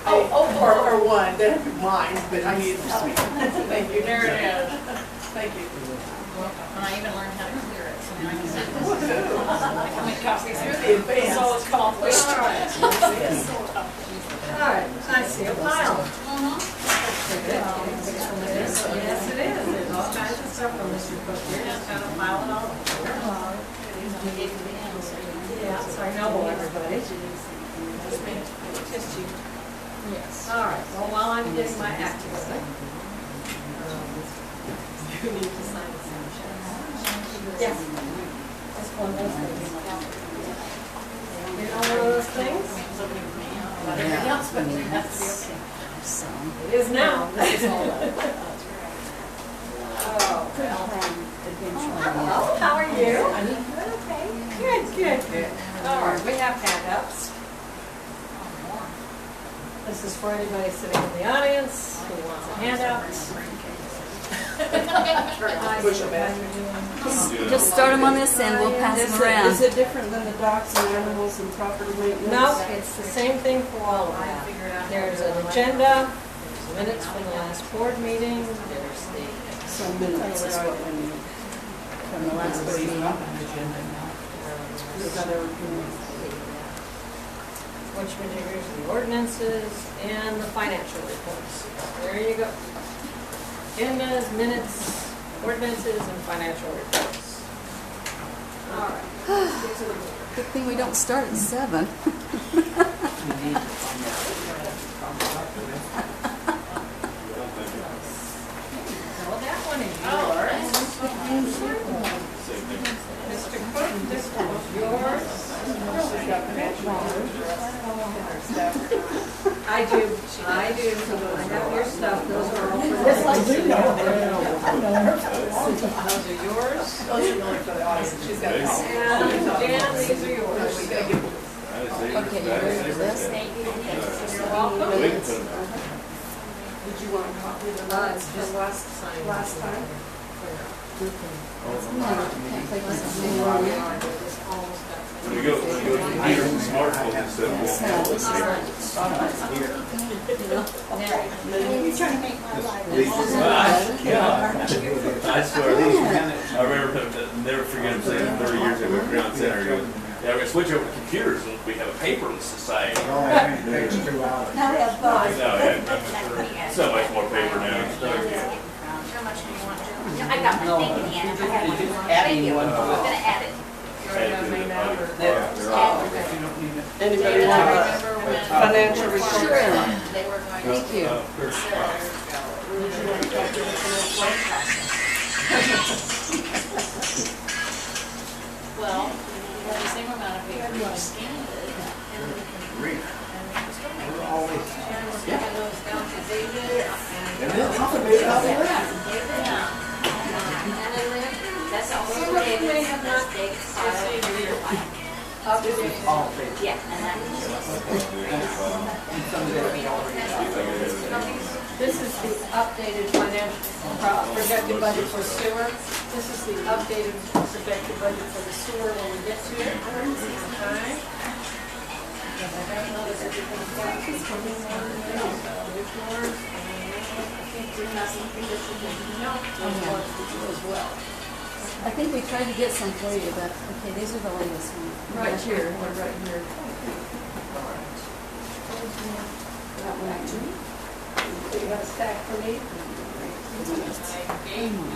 Or one, that would be mine, but I need, thank you. There it is. Thank you. And I even learned how to clear it, so now I can send it. Woohoo. I can make copies. You're the advanced. So it's accomplished. All right, I see a pile. Yes, it is. There's all kinds of stuff on this report. You're just kind of pile it all up. Yeah, so I know everybody. Just you. Yes. All right, well, while I'm getting my acting thing, you need to sign the same check. Yes. That's one of those things. You know one of those things? Everything else, but it has to be okay. It is now. This is all done. Oh, hello, how are you? Okay. Good. All right, we have handouts. This is for anybody sitting in the audience who wants a handout. Just start them on this end, we'll pass them around. Is it different than the dogs and animals and property maintenance? No, it's the same thing for all of that. There's an agenda, there's minutes from the last board meeting, there's the... So minutes is what we need. From the last meeting. Is that everything? Which materials, the ordinances, and the financial reports. There you go. Agendas, minutes, ordinances, and financial reports. All right. Good thing we don't start at 7. Well, that one is yours. Mr. Cook, this one is yours. I do. I have your stuff. Those are all for this. Those are yours. Those are only for the audience. She's got And Dan, these are yours. Okay, you ready for this? You're welcome. Did you want a copy of the minutes Just from last time? When you go to the smartphone instead of You're trying to make my life. I swear, I remember never forget him saying 30 years ago at Ground Center, he goes, yeah, we're gonna switch over to computers and we have a paperless society. Now we have thoughts. No, yeah, so much more paper now. How much do you want to? I got my thing in the end. I have one. Thank you. I'm gonna add it. Anybody want a financial report? Sure. They were going Thank you. well, we have the same amount of paper, you scanned it, and it was from there. Sharon was giving those down to David, and that's also David, that's David's file, and your file. Yeah, and that was This is the updated financial projected budget for sewer. This is the updated projected budget for the sewer when we get to it. Okay. Because I don't know that everything's got this coming on there. I think we have something that should be as well. I think we tried to get some for you, but okay, these are the latest ones. Right here, Or right here. That one actually. So you have a stack for me? Oh my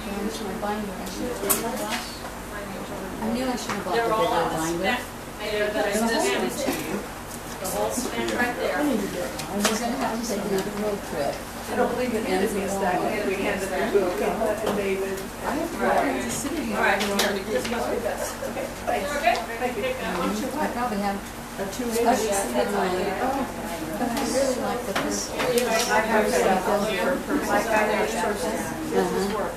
gosh, my binder. I should have done that. I knew I should have bought the They're all bigger on the binder. stack there that I just handed to you. The whole stack right there. I'm just gonna have to take another road trip. I don't believe it handed me a stack, and we handed it to David. I have to Right. go to city. All right, here, this must be best. Okay, thanks. Okay. Thank you. I probably have A 2 I inch? should see it on there. But I really like the first one. I have stuff on here. Like I have sources. This is work.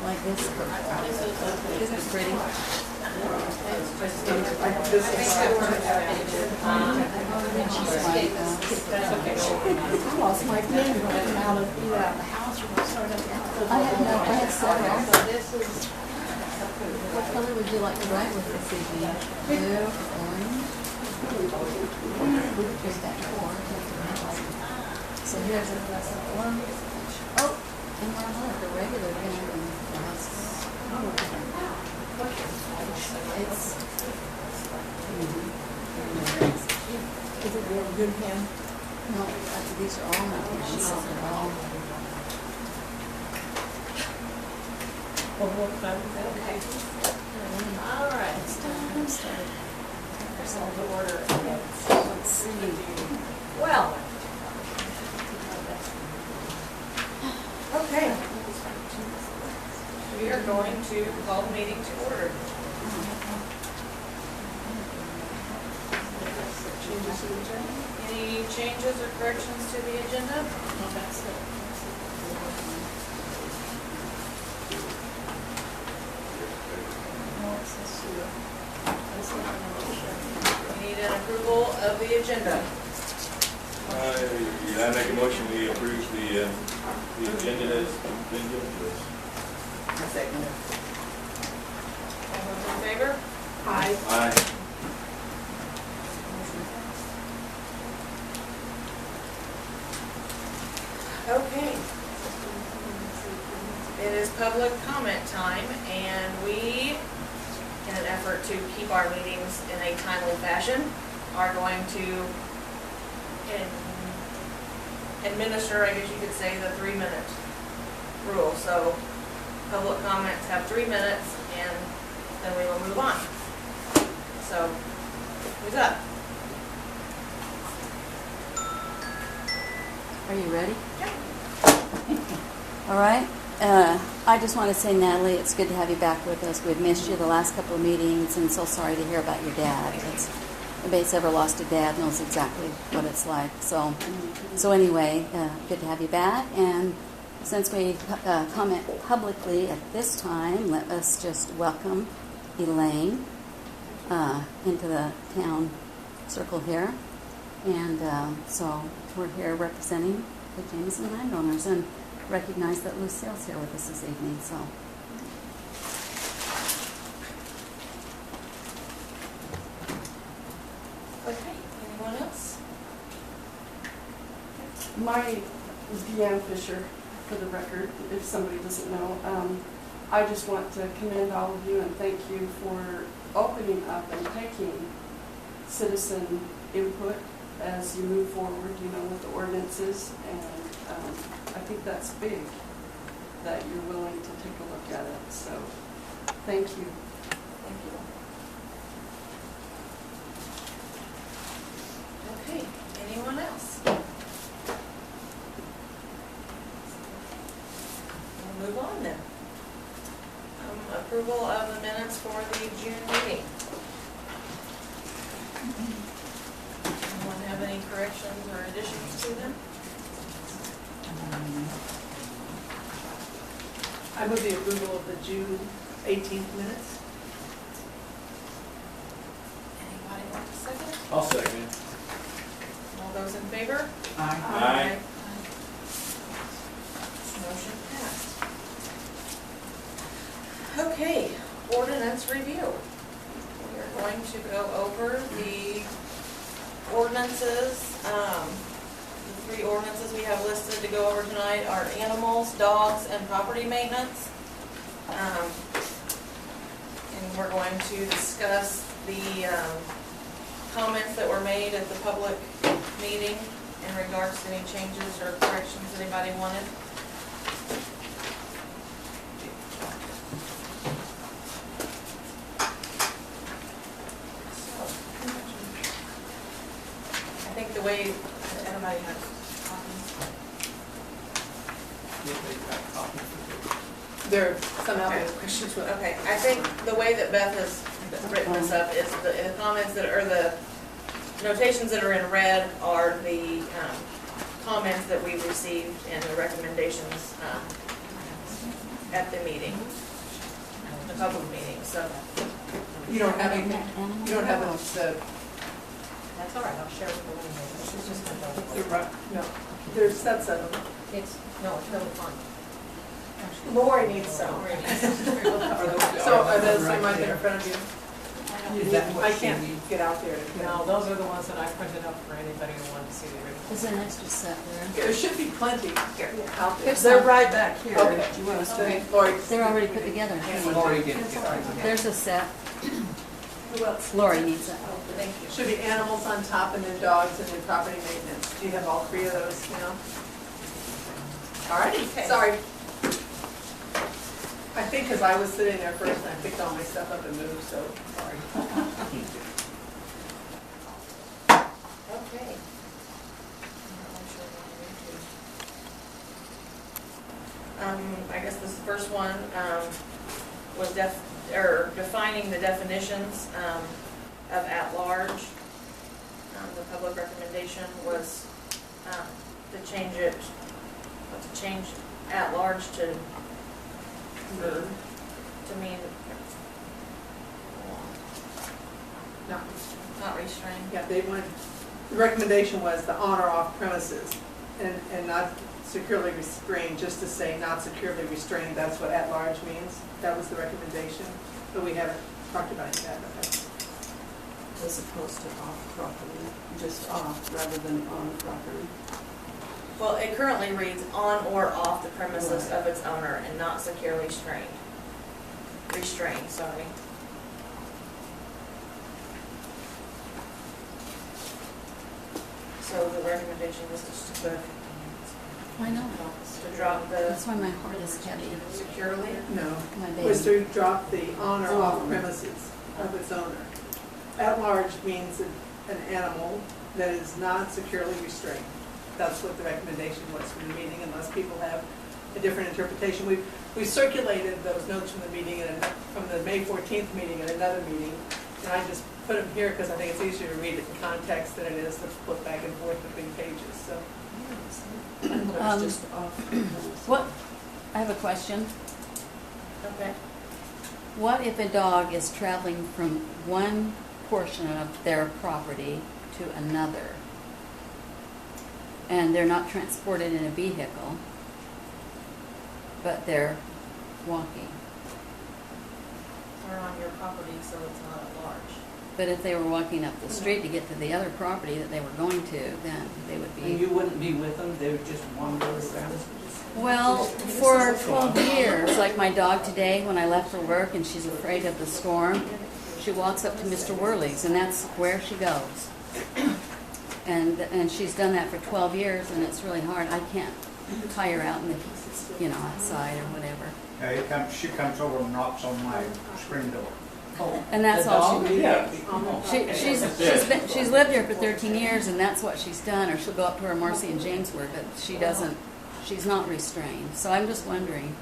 Like this. Isn't it pretty? This is I lost my pen going out of the house when I started. I had several. What color would you like to write with this evening? Blue, orange? Just that four. here's a form. Oh, and we're on the regular thing. It's. Is it real good, Pam? No, these are all my pens. They're all. Okay. All right. I'm started. Ourselves to order. Let's see. Well. Okay. We are going to call the meeting to order. Any changes or corrections to the agenda? We need an approval of the agenda. Yeah, I make a motion, we approve the agenda that's been given to us. I second it. All those in favor? Aye. Aye. Okay. It is public comment time, and we, in an effort to keep our meetings in a timely fashion, are going to administer, I guess you could say, the 3-minute rule. So public comments have 3 minutes, and then we will move on. So, who's up? Are you ready? Yeah. All right. I just want to say, Natalie, it's good to have you back with us. We've missed you the last couple of meetings, and so sorry to hear about your dad. Anybody that's ever lost a dad knows exactly what it's like. So anyway, good to have you back. And since we comment publicly at this time, let us just welcome Elaine into the town circle here. And so we're here representing the Jameson landowners and recognize that Lucille's here with us this evening. So. Okay, anyone else? My Deanne Fisher, for the record, if somebody doesn't know. I just want to commend all of you and thank you for opening up and taking citizen input as you move forward, with the ordinances. And I think that's big, that you're willing to take a look at it. So thank you. Thank you. Okay, anyone else? We'll move on then. Approval of the minutes for the June meeting. Anyone have any corrections or additions to them? I move the approval of the June 18th minutes. Anybody want a second? I'll second. All those in favor? Aye. Motion passed. Okay, ordinance review. We are going to go over the ordinances. The 3 ordinances we have listed to go over tonight are animals, dogs, and property maintenance. And we're going to discuss the comments that were made at the public meeting in regards to any changes or corrections anybody wanted. I think the way, everybody has copies. There are some out there questions. Okay, I think the way that Beth has written this up is the comments that are the notations that are in red are the comments that we received and the recommendations at the meeting, the public meeting. So You don't have anything, you don't have the, That's all right, I'll share with the woman. She's just gonna no, there's sets of them. It's really fun. Lori needs some. So are those some right there in front of you? I can't get out there. No, those are the ones that I printed up for anybody who wanted to see the original. Is there an extra set there? There should be plenty out there. Here's They're some. right back here. Okay. Do you want to Okay, stay? Lori. They're already put together. Lori did get that. There's a set. Who else? Lori needs that. Thank you. Should be animals on top and then dogs and then property maintenance. Do you have all three of those now? All righty, sorry. I think because I was sitting there first and I picked all my stuff up and moved, so sorry. Okay. I guess this first one, was defining the definitions, of at-large. The public recommendation was, to change at-large to mean No. not restrained. Yeah, they wanted, the recommendation was the on or off premises and not securely restrained, just to say not securely restrained, that's what at-large means. That was the recommendation, but we haven't talked about that. As opposed to off property, just off rather than on property. Well, it currently reads on or off the premises of its owner and not securely restrained, sorry. So the recommendation is just to put, I know. to drop the That's why my heart is heavy. securely. No, My was baby. to drop the on or off premises of its owner. At-large means an animal that is not securely restrained. That's what the recommendation was from the meeting, unless people have a different interpretation. We circulated those notes from the meeting, from the May 14th meeting at another meeting, and I just put them here because I think it's easier to read it in context than it is to flip back and forth between pages, so. It's just off. What, I have a question. Okay. What if a dog is traveling from one portion of their property to another, and they're not transported in a vehicle, but they're walking? Or on your property, so it's not at large. But if they were walking up the street to get to the other property that they were going to, then they would And be... you wouldn't be with them, they would just wander around? Well, for 12 years, like my dog today, when I left for work and she's afraid of the storm, she walks up to Mr. Worley's, and that's where she goes. And she's done that for 12 years, and it's really hard. I can't tie her out in the, outside or whatever. Yeah, she comes over and knocks on my screen door. And that's The all dog? she... Yeah. She's lived here for 13 years, and that's what she's done. Or she'll go up to where Marcy and James were, but she's not restrained. So I'm just wondering.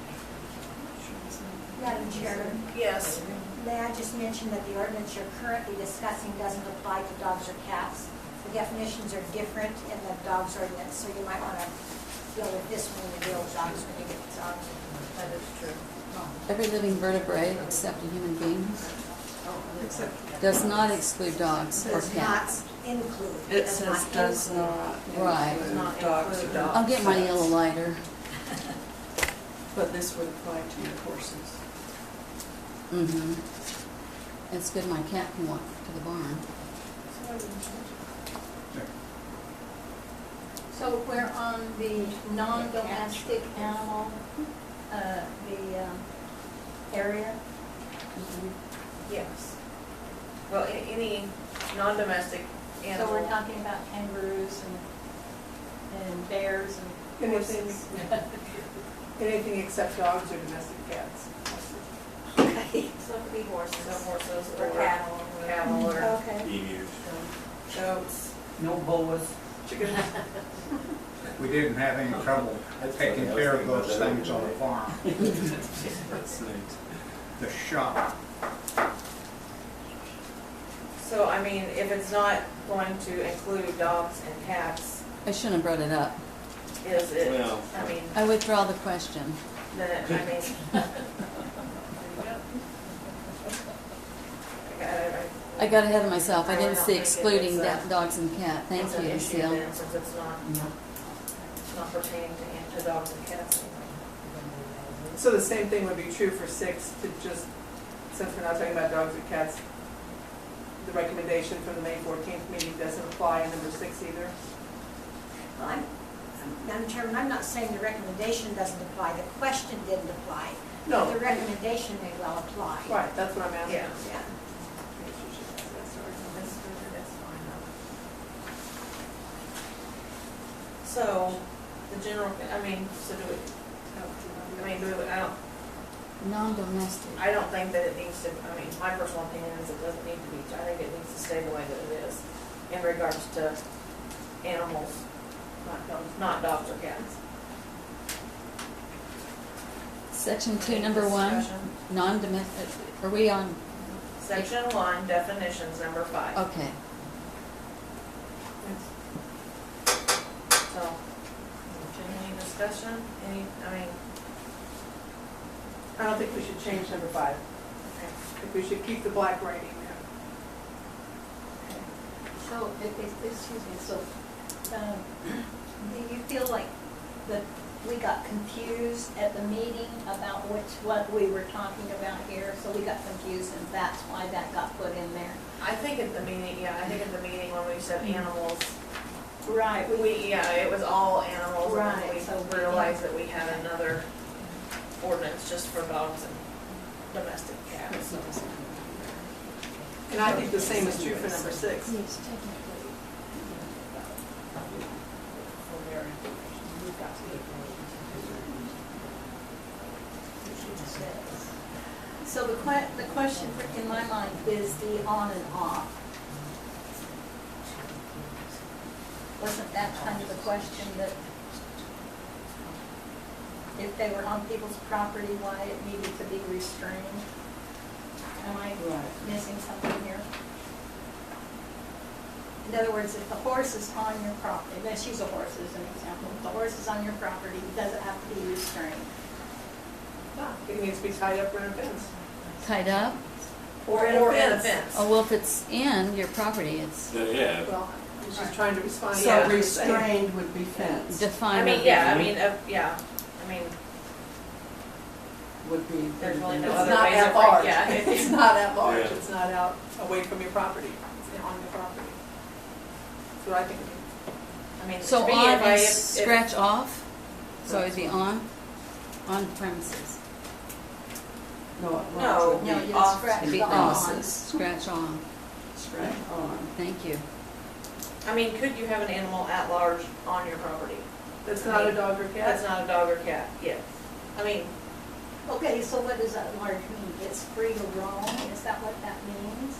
Madam Chair, Yes. may I just mention that the ordinance you're currently discussing doesn't apply to dogs or cats. The definitions are different in the dogs ordinance, so you might want to deal with this one when you deal with dogs when you get to dogs. That is true. Every living vertebrate except a human being does not exclude dogs or Does cats. not include. It says does not Right. include dogs or dogs. I'll get my yellow lighter. But this would apply to your horses. Mm-hmm. It's good my cat can walk to the barn. So we're on the non-domestic animal, area? Yes. Well, any non-domestic So animal. we're talking about kangaroos and bears and Anything, horses. anything except dogs or domestic cats. Okay. So it could be horses. So horses Or cattle. Cattle or Okay. Emus. goats. No boas? Chickens. We didn't have any trouble taking care of those things on the farm. That's neat. The shop. So, I mean, if it's not going to include dogs and cats, I shouldn't have brought it up. is it, Well. I mean, I withdraw the question. then it, I mean. I got ahead of myself. I I would didn't not see make it excluding as a- dogs and cat. Thank it's an you, issue Lucille. then, since it's not pertaining to dogs and cats. So the same thing would be true for 6, to just, since we're not talking about dogs or cats, the recommendation from the May 14th meeting doesn't apply in number 6 either? Well, Madam Chairman, I'm not saying the recommendation doesn't apply, the question didn't apply. No. But the recommendation may well apply. Right, that's what I'm asking. Yeah. Yeah. So, the general, I mean, so do we, Non-domestic. I don't think that it needs to, I mean, my personal opinion is it doesn't need to be, I think it needs to stay the way that it is in regards to animals, not dogs or cats. Section 2, number 1, Discussion. non-domestic, are we on, Section 1, definitions, number 5. okay. So, any discussion, I mean, I don't think we should change number 5. okay. I think we should keep the black writing there. So, excuse me, so, Do you feel like that we got confused at the meeting about what we were talking about here? So we got confused and that's why that got put in there? I think at the meeting, when we said animals, Right. it was all animals, and Right, then so we realized that we had another ordinance just for dogs and domestic cats. And I think the same is true for number 6. So the question in my mind is the on and off. Wasn't that kind of the question, that if they were on people's property, why it needed to be restrained? Am I missing something here? In other words, if the horse is on your property, let's use a horse as an example. If the horse is on your property, does it have to be restrained? It needs to be tied up or in a fence. Tied up? Or in a fence. Oh, well, if it's in your property, it's Yeah. Well, I was just trying to respond to So what you were saying. restrained would be fenced, defined. would be. There's really no It's other not ways at of, large. yeah. It's not at large. Yeah. It's not out away from your property. It's on your property. That's what I think. I mean, So to me, on if is scratch off, so it'd be on premises. No, No, No, you off. scratch It'd be the off, on. scratch on. Scratch on. Thank you. I mean, could you have an animal at large on your property? That's not a dog or That's cat. not a dog or cat, yes. I mean, Okay, so what does that large mean? It's free to roam? Is that what that means?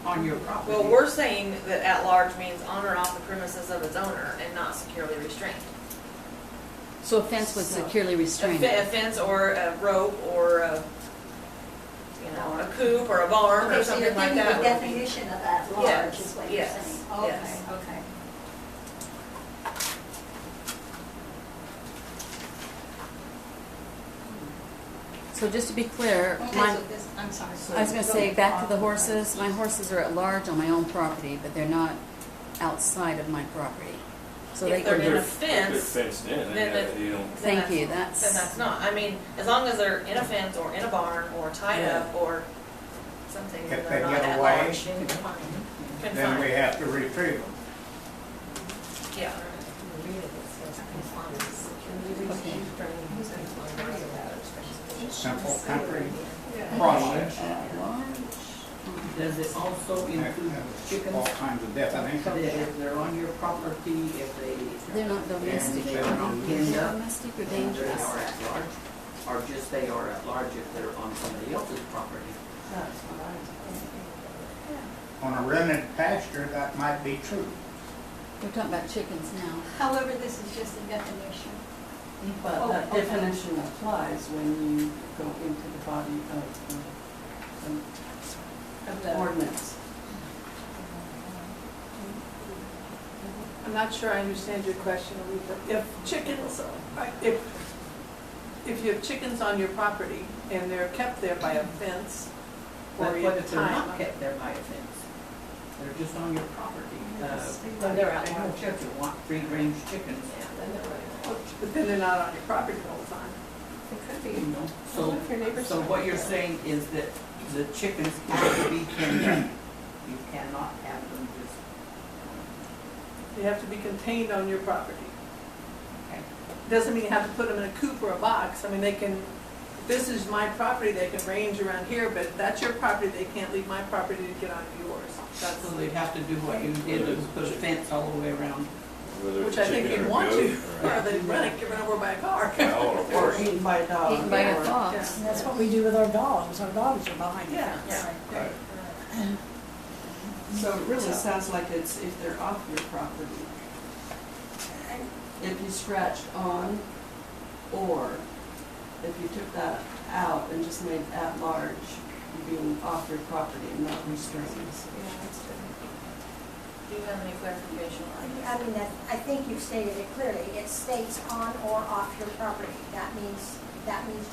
On your property. well, we're saying that at large means on or off the premises of its owner and not securely restrained. So a fence would securely restrain A it. fence or a rope or a coop or a barn Okay, or so you're something like giving that. the definition of at large Yes, is what you're yes, saying? Okay, yes. okay. So just to be clear, Okay, my, so this, I'm sorry. I was gonna say, back to the horses, my horses are at large on my own property, but they're not outside of my property. So they If they're could, in a If they're fence, fenced in, then then it- you don't. thank you, then that's, that's not. I mean, as long as they're in a fence or in a barn or tied up or something, then If they're they not get at away, large. then we Confined, have to retrieve them. yeah. Simple country Yeah. process. at large. Does it also include chickens? All kinds of So definitions. that if they're on your property, if they, They're not domestic. they're not Are pinned they up, domestic or then they dangerous? are at large? Or just they are at large if they're on somebody else's property? that's what I On a rented pasture, that might be true. We're talking about chickens now. However, this is just a definition. But Oh, that okay. definition applies when you go into the body of the ordinance. I'm not sure I understand your question, Aretha. If chickens, if you have chickens on your property and they're kept there by a fence or But you what if they're tie not them, kept there by a fence? They're just on your property. Then they're at I large. don't care if you want free-range chickens. but then they're not on your property the whole time. It could be. You know, Well, if your neighbor's so not what you're there. saying is that the chickens have to be pinned up. You cannot have them just, They have to be contained on your property. okay. Doesn't mean you have to put them in a coop or a box. I mean, they can, if this is my property, they can range around here, but if that's your property, they can't leave my property to get onto yours. That's, So they'd have to do what you did and put a fence all the way around. Whether which it's I think chicken you'd or want goat to, or or they get run over by a car. cow or Or horse. eaten by a dog. Eaten by a or- fox. And that's what we do with our dogs. Our dogs are behind the Yeah, fence. yeah. Right. So it really sounds like it's if they're off your property. If you scratched on, or if you took that out and just made at large being off your property and not restrained. Do you have any clarification on I mean, I think you've stated it clearly. It states on or off your property. That means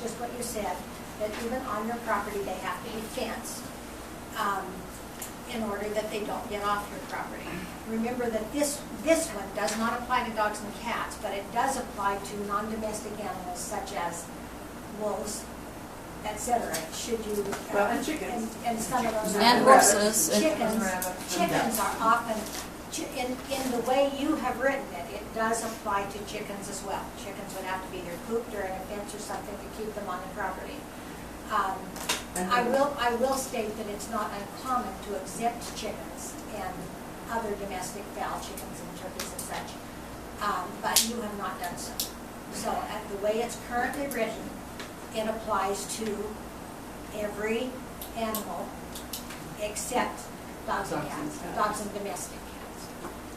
just what you said, that even on your property, they have to be fenced in order that they don't get off your property. Remember that this one does not apply to dogs and cats, but it does apply to non-domestic animals such as wolves, etc. Should you... Well, and chickens. And some of those... And rabbits. horses. and- Chickens are often, in the way you have written it, it does apply to chickens as well. Chickens would have to be either cooped or in a fence or something to keep them on the property. I will state that it's not uncommon to exempt chickens and other domestic fowl, chickens and turkeys and such, but you have not done so. So the way it's currently written, it applies to every animal except dogs and cats, dogs and domestic cats.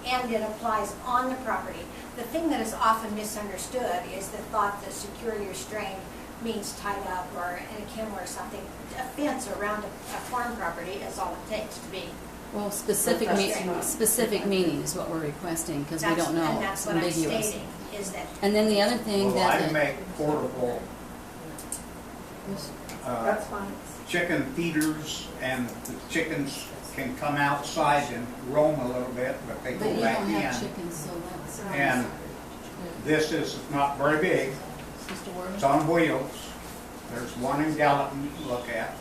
And it applies on the property. The thing that is often misunderstood is the thought that securely restrained means tied up or in a kennel or something. A fence around a farm property is all it takes to be. Well, specific meaning is what we're requesting, because we don't know. And that's It's what I'm ambiguous. stating, is that And then the other thing Well, I that, make portable That's fine. chicken feeders, and the chickens can come outside and roam a little bit, but they but go you back don't have in. chickens, so that's. And this is not very big. It's on wheels. There's one in Gallatin you can look at.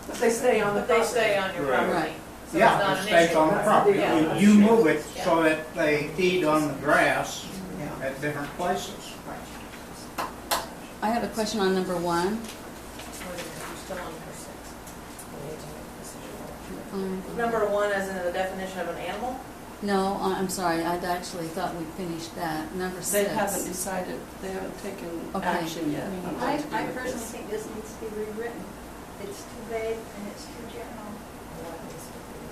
But they stay on the But they property. stay on your Right. property. Right. So it's Yeah, not it an stays issue. on the property. Yeah. You move it Yeah. so that they feed on the grass Yeah. at different places. I have a question on number 1. Number 1 as in the definition of an animal? No, I'm sorry, I'd actually thought we finished that. Number 6. They haven't decided, they haven't taken Okay. action yet. on what I to do with personally this. think this needs to be rewritten. It's too vague and it's too general.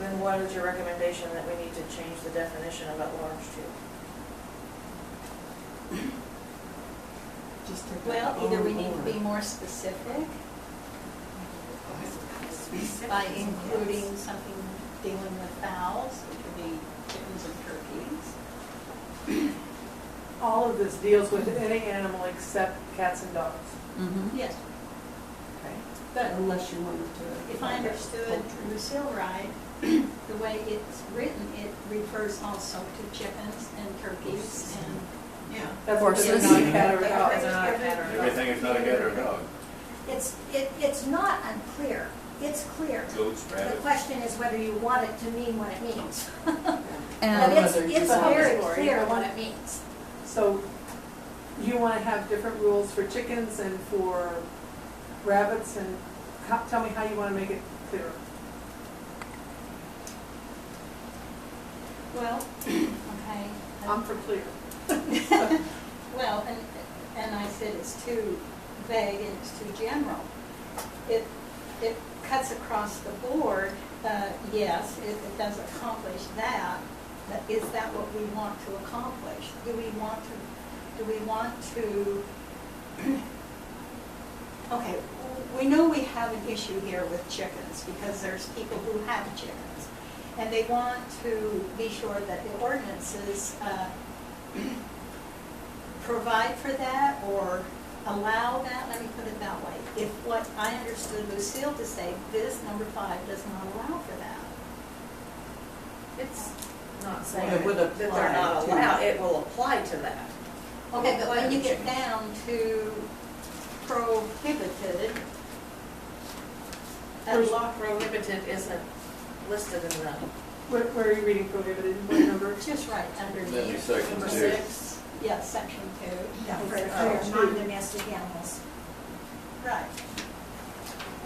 Then what is your recommendation that we need to change the definition of at large to? Just take Well, that either we on need to or- be more specific by including something dealing with fowls, which would be chickens and turkeys. All of this deals with any animal except cats and dogs. Mm-hmm. Yes, Okay. but Unless you wanted to. if I understood Lucille right, the way it's written, it refers also to chickens and turkeys and, Yeah. That's what they're Horses. not a cat or a Yeah, dog. it's not a cat or a dog. Everything is not a cat or a dog. it's not unclear. It's clear. Goats, The rabbits. question is whether you want it to mean what it means. But And it's whether you very want it. clear what it means. So you want to have different rules for chickens and for rabbits, and tell me how you want to make it clearer. well, okay. I'm for clear. Well, and I said it's too vague and it's too general. It cuts across the board, yes, it does accomplish that, but is that what we want to accomplish? Do we want to, okay, we know we have an issue here with chickens because there's people who have chickens. And they want to be sure that the ordinances provide for that or allow that, let me put it that way. If what I understood Lucille to say, this number 5 does not allow for that. It's not saying It would that they're apply not to- allowed, it will apply to that. Okay, but when you get down to prohibited, And law prohibited isn't listed in the, Where are you reading prohibited, what number? Just right That'd be underneath. section number 2. 6. Yeah, section 2, yeah, for Oh, non-domestic animals. Right.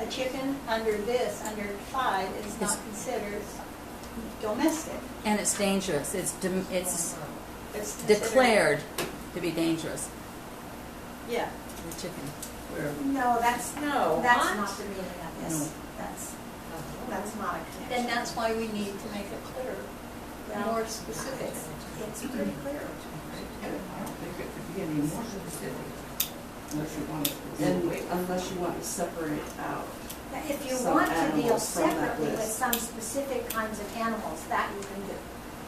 A chicken under this, under 5, is not considered domestic. And it's dangerous. It's It's considered- declared to be dangerous. Yeah. The chicken. No, that's No. That's What? not the meaning of this. That's not a connection. Then that's why we need to make it clear, more specific. It's pretty clear. I don't think it could be any more specific, unless you want to separate out. Now, if you Some want to deal animals from that separately with list. some specific kinds of animals, that you can do.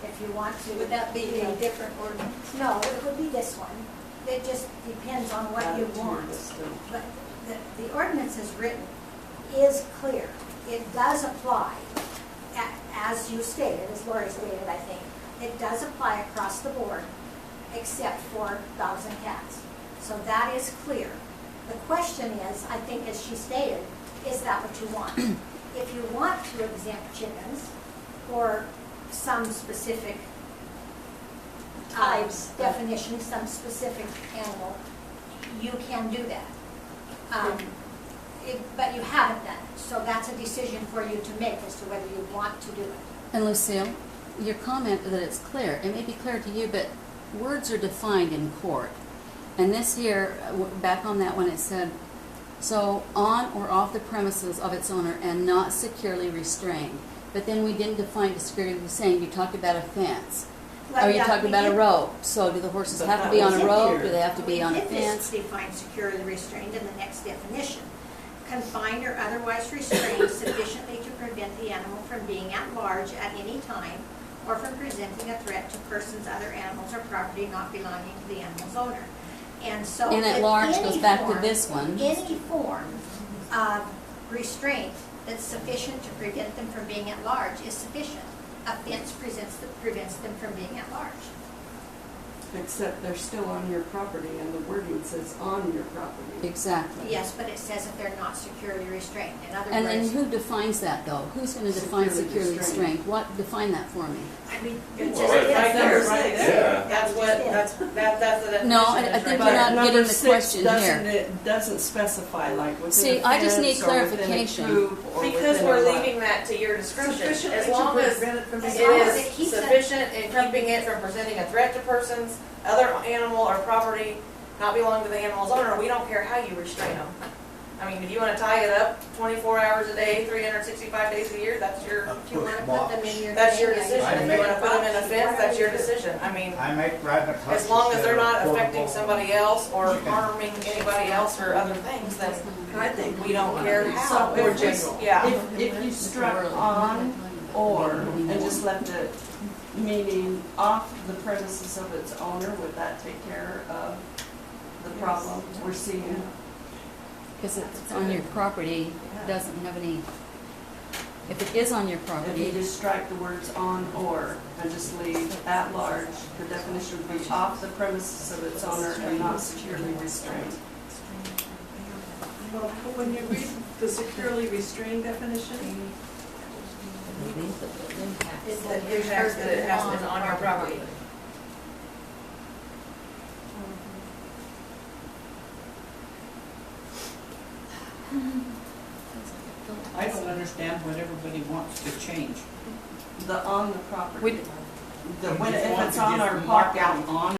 If you want to. Would that be a different ordinance? No, it would be this one. It just depends on what you Attitude want. is still- But the ordinance is written, is clear. It does apply, as you stated, as Lori stated, I think. It does apply across the board, except for dogs and cats. So that is clear. The question is, I think as she stated, is that what you want? If you want to exempt chickens or some specific Types. definition, some specific animal, you can do that. But you haven't done it, so that's a decision for you to make as to whether you want to do it. And Lucille, your comment that it's clear, it may be clear to you, but words are defined in court. And this here, back on that one, it said, so on or off the premises of its owner and not securely restrained. But then we didn't define securely restrained. You talked about a fence. Or you talked about a rope. So do the horses But have to that be on was a rope? secure. Do they have to be on a We fence? did define securely restrained in the next definition. Confined or otherwise restrained sufficiently to prevent the animal from being at large at any time or from presenting a threat to persons, other animals, or property not belonging to the animal's owner. And so. And at if large any goes back to form- this one. Any form of restraint that's sufficient to prevent them from being at large is sufficient. A fence prevents them from being at large. Except they're still on your property, and the wording says on your property. Exactly. Yes, but it says if they're not securely restrained. In other And words. who defines that though? Who's going to define Securely securely restrained. restrained? What, define that for me? I mean, It's Well, just it- right there, Right right there. there. That's what, that's the definition. No, I is think right we're there. not getting the question here. It doesn't specify like within See, a I just need fence or within a clarification. coop or Because within we're a lot. leaving that to your discretion, Sufficiently as to long as prevent it from being. As it long as is it keeps it- sufficient in keeping it from presenting a threat to persons, other animal or property not belonging to the animal's owner, we don't care how you restrain them. I mean, if you wanna tie it up 24 hours a day, 365 days a year, that's your, If you want to put them in your. that's your thing, decision. I If you make- wanna put them in a fence, that's your whatever you do. decision. I mean, I make rabbit hutches. as long as they're that are not affecting portable. somebody else or Chicken. harming anybody else or other things, then I think we don't care how. So Or if we- general. Yeah. If you struck on or and just left it meaning off the premises of its owner, would that take care of the problem we're seeing? Because it's on your property, it doesn't have any, if it is on your If you property, just strike the words on or and just leave at large, the definition would be off the premises of its owner and not securely restrained. Well, when you read the securely restrained definition, It's the impact that it has on your property. I don't understand what everybody wants to change. The on the property. We- The, when, You just if want it's to on just our mark property. out on